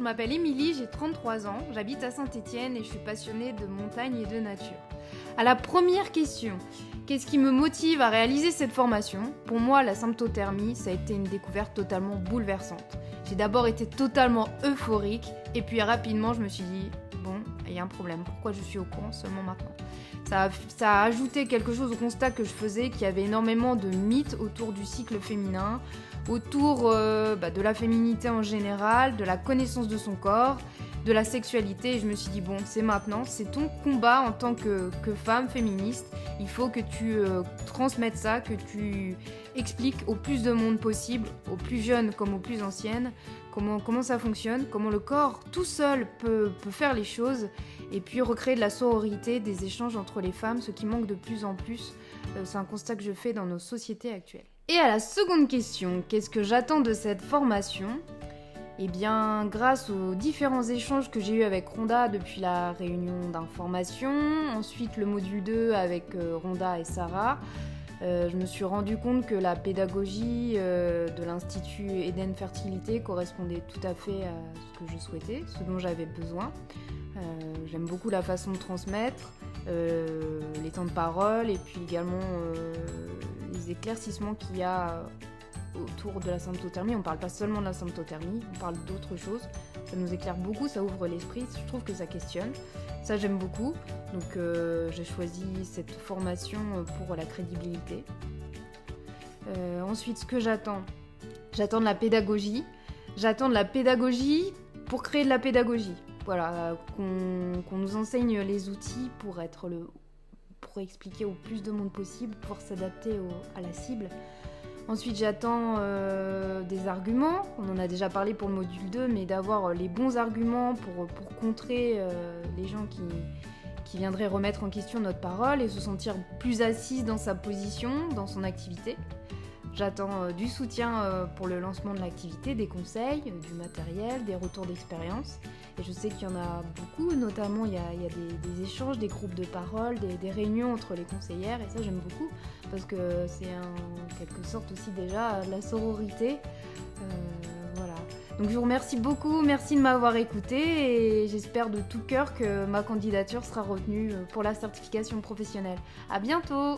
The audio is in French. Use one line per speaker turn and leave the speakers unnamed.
m'appelle Émilie, j'ai 33 ans, j'habite à Saint-Étienne et je suis passionnée de montagne et de nature. À la première question, qu'est-ce qui me motive à réaliser cette formation? Pour moi, la symptothermie, ça a été une découverte totalement bouleversante. J'ai d'abord été totalement euphorique et puis rapidement je me suis dit, bon, il y a un problème, pourquoi je suis au courant seulement maintenant? Ça a ajouté quelque chose au constat que je faisais, qu'il y avait énormément de mythes autour du cycle féminin, autour de la féminité en général, de la connaissance de son corps, de la sexualité. Et je me suis dit, bon, c'est maintenant, c'est ton combat en tant que femme féministe. Il faut que tu transmettes ça, que tu expliques au plus de monde possible, aux plus jeunes comme aux plus anciennes, comment ça fonctionne, comment le corps tout seul peut faire les choses, et puis recréer de la sororité, des échanges entre les femmes, ce qui manque de plus en plus. C'est un constat que je fais dans nos sociétés actuelles. Et à la seconde question, qu'est-ce que j'attends de cette formation? Eh bien, grâce aux différents échanges que j'ai eus avec Rhonda depuis la réunion d'information, ensuite le module 2 avec Rhonda et Sarah, je me suis rendu compte que la pédagogie de l'Institut Eden Fertilité correspondait tout à fait à ce que je souhaitais, ce dont j'avais besoin. J'aime beaucoup la façon de transmettre, les temps de parole et puis également les éclaircissements qu'il y a autour de la symptothermie. On ne parle pas seulement de la symptothermie, on parle d'autres choses. Ça nous éclaire beaucoup, ça ouvre l'esprit, je trouve que ça questionne. Ça, j'aime beaucoup. Donc j'ai choisi cette formation pour la crédibilité. Ensuite, ce que j'attends de la pédagogie. J'attends de la pédagogie pour créer de la pédagogie. Voilà, qu'on nous enseigne les outils pour expliquer au plus de monde possible, pour s'adapter à la cible. Ensuite, j'attends des arguments. On en a déjà parlé pour le module 2, mais d'avoir les bons arguments pour contrer les gens qui viendraient remettre en question notre parole et se sentir plus assise dans sa position, dans son activité. J'attends du soutien pour le lancement de l'activité, des conseils, du matériel, des retours d'expérience. Et je sais qu'il y en a beaucoup, notamment il y a des échanges, des groupes de parole, des réunions entre les conseillères. Et ça, j'aime beaucoup parce que c'est en quelque sorte aussi déjà la sororité. Voilà. Donc je vous remercie beaucoup, merci de m'avoir écouté et j'espère de tout cœur que ma candidature sera retenue pour la certification professionnelle. À bientôt!